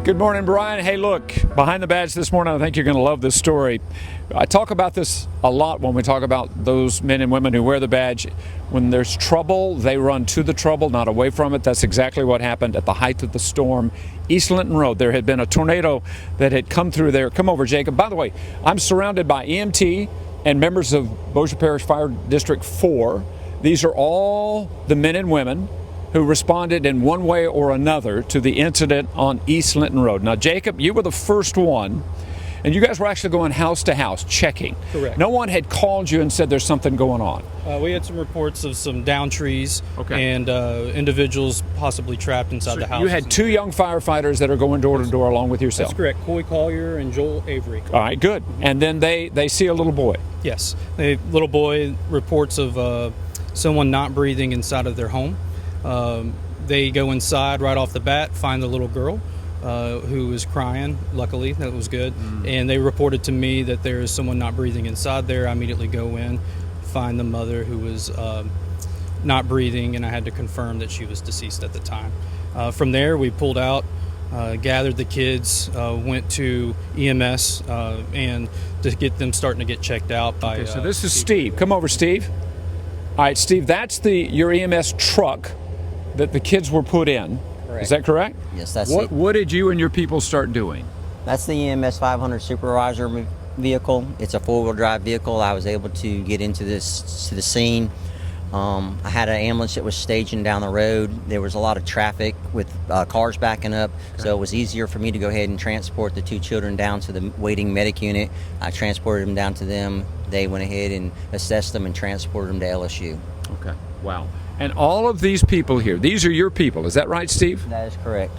Good morning, Brian. Hey, look, behind the badge this morning, I think you're going to love this story. I talk about this a lot when we talk about those men and women who wear the badge. When there's trouble, they run to the trouble, not away from it. That's exactly what happened at the height of the storm. East Linton Road, there had been a tornado that had come through there. Come over, Jacob. By the way, I'm surrounded by EMT and members of Bossier Parish Fire District 4. These are all the men and women who responded in one way or another to the incident on East Linton Road. Now, Jacob, you were the first one, and you guys were actually going house to house checking. Correct. No one had called you and said there's something going on. We had some reports of some downed trees Okay. and individuals possibly trapped inside the house. You had two young firefighters that are going door to door along with yourself. That's correct. Coy Collier and Joel Avery. All right, good. And then they see a little boy. Yes. A little boy reports of someone not breathing inside of their home. They go inside right off the bat, find the little girl who was crying. Luckily, that was good. And they reported to me that there is someone not breathing inside there. I immediately go in, find the mother who was not breathing, and I had to confirm that she was deceased at the time. From there, we pulled out, gathered the kids, went to EMS, and to get them starting to get checked out by. Okay, so this is Steve. Come over, Steve. All right, Steve, that's your EMS truck that the kids were put in. Correct. Is that correct? Yes, that's What, it. what did you and your people start doing? That's the EMS 500 supervisor vehicle. It's a four-wheel drive vehicle. I was able to get to the scene. I had an ambulance that was staging down the road. There was a lot of traffic with cars backing up, so it was easier for me to go ahead and transport the two children down to the waiting medic unit. I transported them down to them. They went ahead and assessed them and transported them to LSU. Okay, wow. And all of these people here, these are your people, is that right, Steve? That is correct.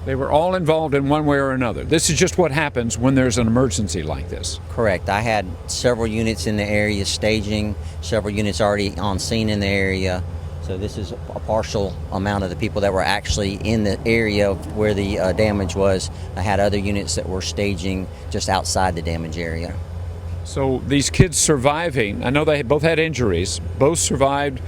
They were all involved in one way or another. This is just what happens when there's an emergency like this. Correct. I had several units in the area staging, several units already on scene in the area. So this is a partial amount of the people that were actually in the area where the damage was. I had other units that were staging just outside the damage area. So these kids surviving, I know they both had injuries, both survived.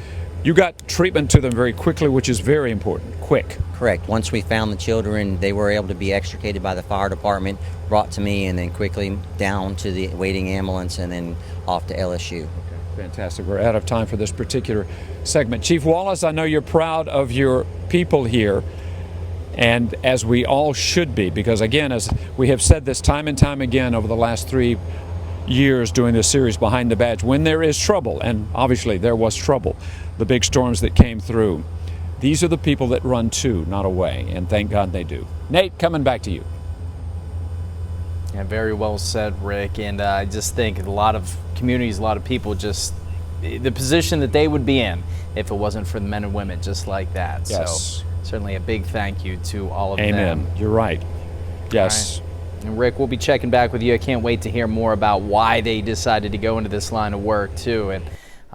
You got treatment to them very quickly, which is very important, quick. Correct. Once we found the children, they were able to be extricated by the fire department, brought to me, and then quickly down to the waiting ambulance and then off to LSU. Fantastic. We're out of time for this particular segment. Chief Wallace, I know you're proud of your people here, and as we all should be, because again, as we have said this time and time again over the last 3 years doing this series Behind the Badge, when there is trouble, and obviously there was trouble, the big storms that came through, these are the people that run to, not away, and thank God they do. Nate, coming back to you. Yeah, very well said, Rick. And I just think a lot of communities, a lot of people just, the position that they would be in if it wasn't for the men and women just like that. Yes. So certainly a big thank you to all of them. Amen. You're right. Yes. All right. And Rick, we'll be checking back with you. I can't wait to hear more about why they decided to go into this line of work too. And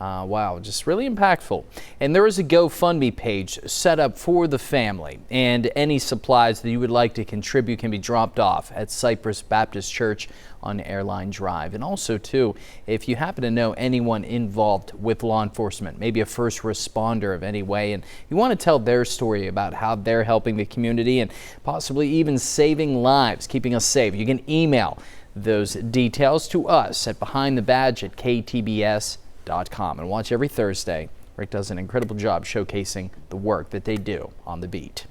wow, just really impactful. And there is a GoFundMe page set up for the family, and any supplies that you would like to contribute can be dropped off at Cypress Baptist Church on Airline Drive. And also too, if you happen to know anyone involved with law enforcement, maybe a first responder of any way, and you want to tell their story about how they're helping the community and possibly even saving lives, keeping us safe, you can email those details to us at behindthebadge@ktbs.com. And watch every Thursday. Rick does an incredible job showcasing the work that they do on the beat.